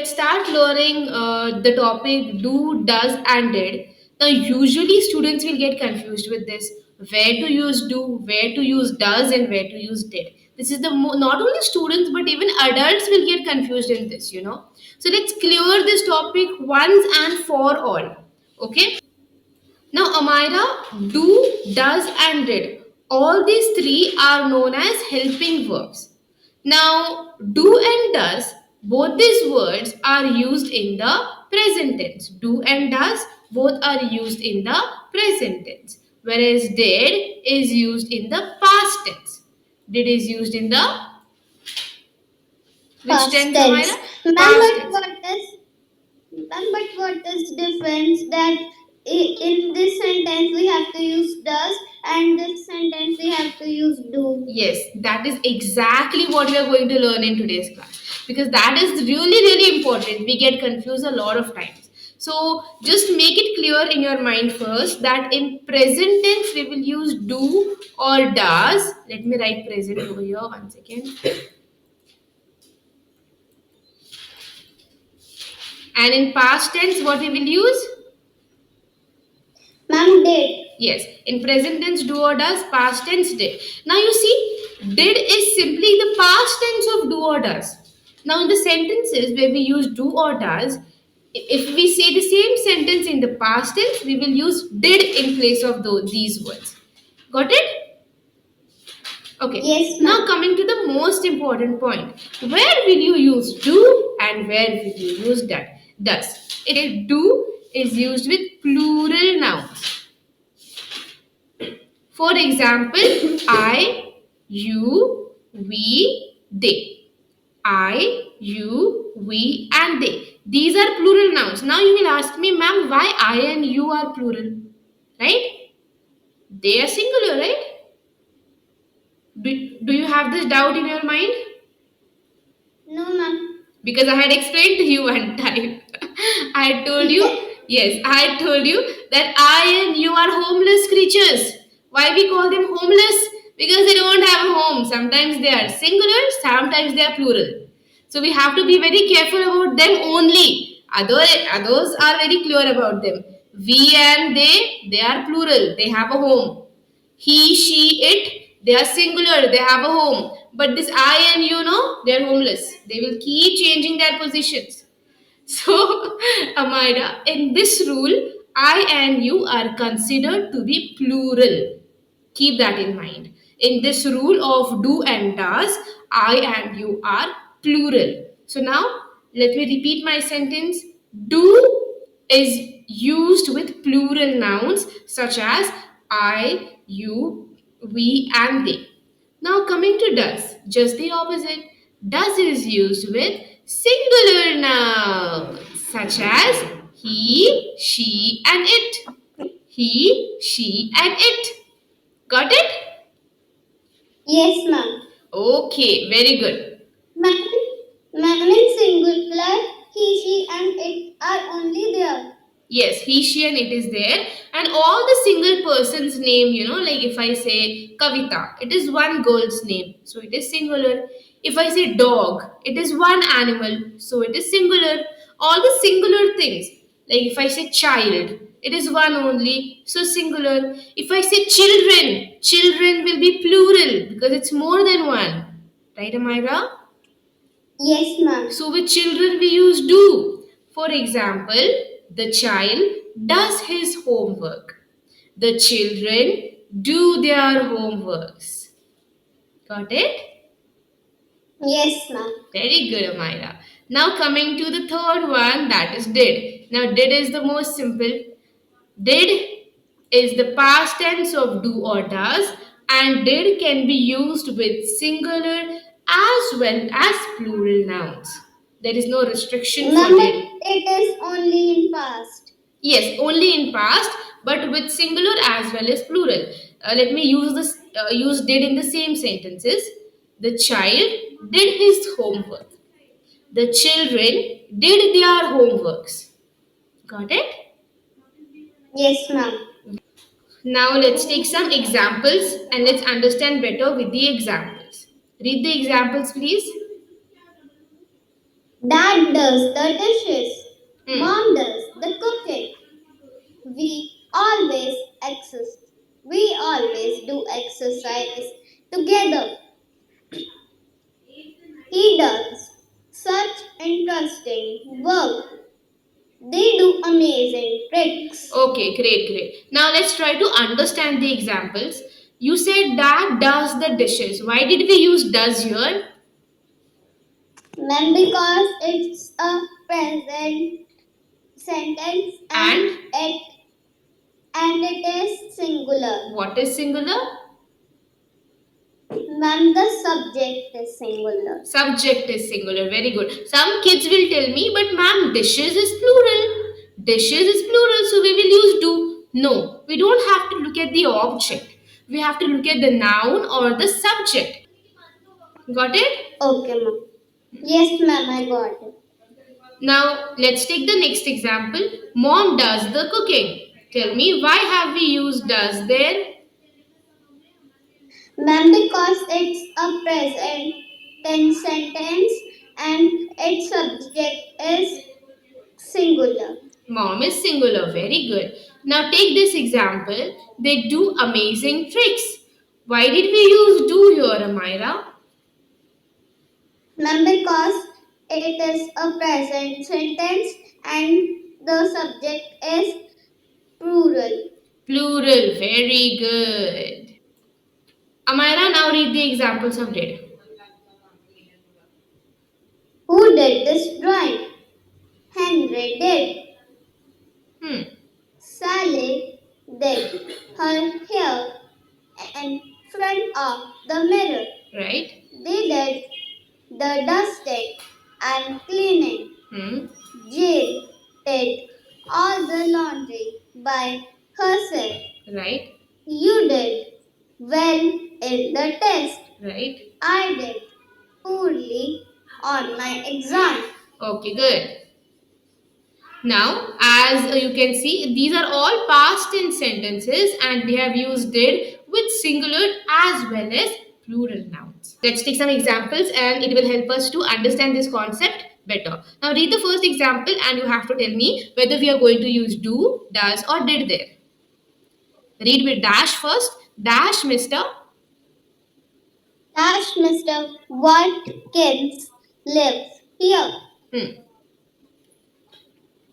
let's start learning the topic do, does, and did. Now, usually students will get confused with this. Where to use do, where to use does, and where to use did. This is the not only students but even adults will get confused in this. So let's clear this topic once and for all. Okay. Now, Amira, do, does, and did. All these three are known as helping verbs. Now, do and does, both these words are used in the present tense. Do and does, both are used in the present tense. Whereas did is used in the past tense. Did is used in the which Past tense, tense. Amira? Ma'am, Past tense. but what is difference that in this sentence we have to use does and this sentence we have to use do? Yes, that is exactly what we are going to learn in today's class because that is really, really important. We get confused a lot of times. So, just make it clear in your mind first that in present tense we will use do or does. Let me write present over here, one second. And in past tense, what we will use? Ma'am, did. Yes, in present tense, do or does, past tense, did. Now you see, did is simply the past tense of do or does. Now in the sentences where we use do or does, if we say the same sentence in the past tense, we will use did in place of these words. Got it? Okay. Yes, ma'am. Now coming to the most important point. Where will you use do and where will you use that? Does. Do is used with plural nouns. For example, I, you, we, they. I, you, we, and they. These are plural nouns. Now you will ask me, ma'am, why I and you are plural? Right? They are singular, right? Do you have this doubt in your mind? No, ma'am. Because I had explained to you one time. I had told you, yes, I had told you that I and you are homeless creatures. Why we call them homeless? Because they don't have a home. Sometimes they are singular, sometimes they are plural. So we have to be very careful about them only. Others are very clear about them. We and they are plural. They have a home. He, she, it, they are singular, they have a home. But this I and you know, they're homeless. They will keep changing their positions. So, Amira, in this rule, I and you are considered to be plural. Keep that in mind. In this rule of do and does, I and you are plural. So now, let me repeat my sentence. Do is used with plural nouns such as I, you, we, and they. Now coming to does, just the opposite. Does is used with singular nouns such as he, she, and it. He, she, and it. Got it? Yes, ma'am. Okay, very good. Ma'am, in singular, he, she, and it are only there. Yes, he, she, and it is there. And all the single person's name, like if I say Kavita, it is one girl's name, so it is singular. If I say dog, it is one animal, so it is singular. All the singular things, like if I say child, it is one only, so singular. If I say children, children will be plural because it's more than one. Right, Amira? Yes, ma'am. So with children we use do. For example, the child does his homework. The children do their homeworks. Got it? Yes, ma'am. Very good, Amira. Now coming to the third one, that is did. Now did is the most simple. Did is the past tense of do or does, and did can be used with singular as well as plural nouns. There is no restriction for Ma'am, did. it is only in past. Yes, only in past, but with singular as well as plural. Let me use did in the same sentences. The child did his homework. The children did their homeworks. Got it? Yes, ma'am. Now let's take some examples and let's understand better with the examples. Read the examples, please. Dad does the dishes. Hmm. Mom does the cooking. Always exercise. We always do exercise together. He does such interesting work. They do amazing tricks. Okay, great, great. Now let's try to understand the examples. You said dad does the dishes. Why did we use does here? Ma'am, because it's a present sentence And it is singular. what is singular? Ma'am, the subject is singular. Subject is singular. Very good. Some kids will tell me, but ma'am, dishes is plural. Dishes is plural, so we will use do. No, we don't have to look at the object. We have to look at the noun or the subject. Got it? Okay, ma'am. Yes, ma'am, I got it. Now, let's take the next example. Mom does the cooking. Tell me, why have we used does there? Ma'am, because it's a present tense sentence and its subject is singular. Mom is singular. Very good. Now, take this example. They do amazing tricks. Why did we use do here, Amira? Ma'am, because it is a present sentence and the subject is plural. Plural. Very good. Amira, now read the examples of did. Who did this drawing? Henry did. Hmm. Sally did her hair in front of the mirror. Right? They did the dusting and cleaning. Hmm. Jill did all the laundry by herself. Right? You did well in the test. Right? I did poorly on my exam. Okay, good. Now, as you can see, these are all past tense sentences and we have used did with singular as well as plural nouns. Let's take some examples and it will help us to understand this concept better. Now, read the first example and you have to tell me whether we are going to use do, does or did there. Read with dash first. Dash, Mr. Dash Mr. Watkins lives here. Hmm.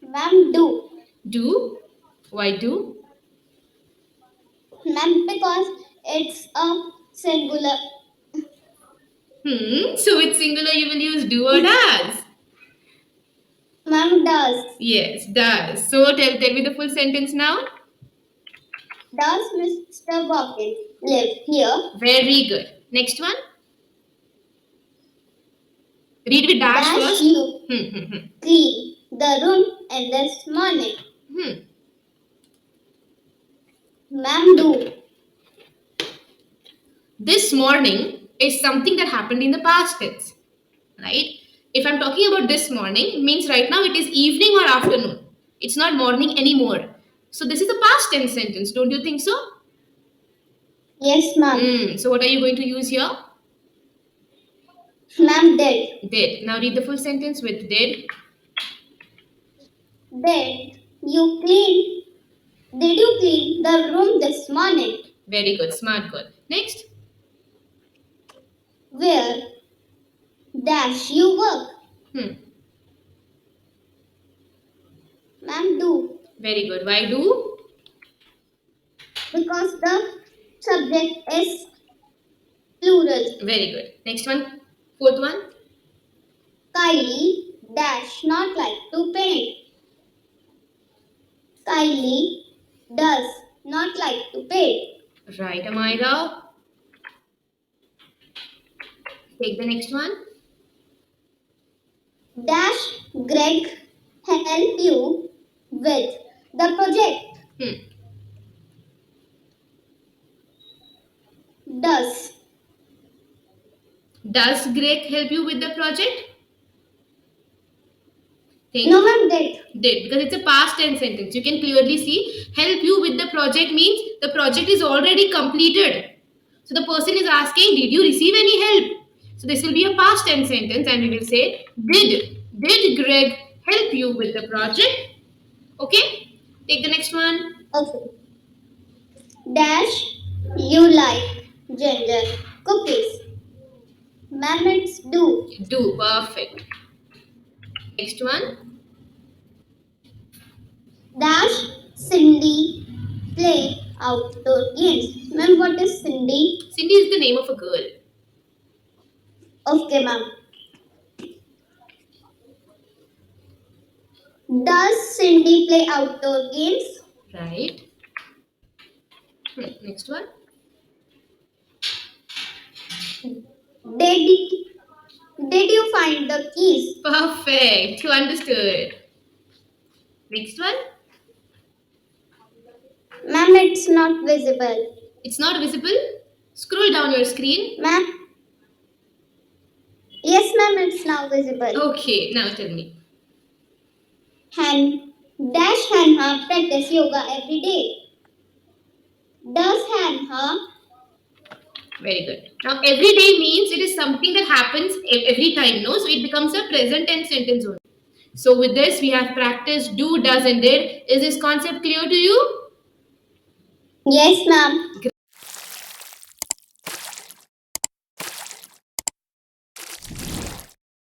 Ma'am, do. Do. Why do? Ma'am, because it's a singular. So with singular you will use do or does. Ma'am, does. Yes, does. So tell me the full sentence now. Does Mr. Watkins live here? Very good. Next one. Read with dash Dash first. you Hmm. clean the room in this morning. Hmm. Ma'am, do. This morning is something that happened in the past tense, right? If I'm talking about this morning, means right now it is evening or afternoon. It's not morning anymore. So this is a past tense sentence. Don't you think so? Yes, ma'am. So what are you going to use here? Ma'am, did. Did. Now read the full sentence with did. Did you clean? Did you clean the room this morning? Very good. Smart girl. Next. Where dash you work? Hmm. Ma'am, do. Very good. Why do? Because the subject is plural. Very good. Next one. Fourth one. Kylie dash not like to paint. Kylie does not like to paint. Right, Amira. Take the next one. Dash Greg help you with the project. Hmm. Does. Does Greg help you with the project? Think. No, ma'am, did. Did, because it's a past tense sentence. You can clearly see help you with the project means the project is already completed. So the person is asking, did you receive any help? So this will be a past tense sentence and we will say did Did Greg help you with the project? Okay, take the next one. Okay. Dash, you like ginger cookies. Mammets do. Do, perfect. Next one. Dash, Cindy play outdoor games. Ma'am, what is Cindy? Cindy is the name of a girl. Okay, ma'am. Does Cindy play outdoor games? Right. Next one. Did, did you find the keys? Perfect. You understood. Next one. Ma'am, it's not visible. It's not visible. Scroll down your screen. Ma'am? Yes, ma'am, it's now visible. Okay, now tell me. Han Dash Hanha practice yoga every day. Does Hanha Very good. Now, every day means it is something that happens every time, no? So it becomes a present tense sentence only. So with this, we have practiced do, does, and did. Is this concept clear to you? Yes, ma'am.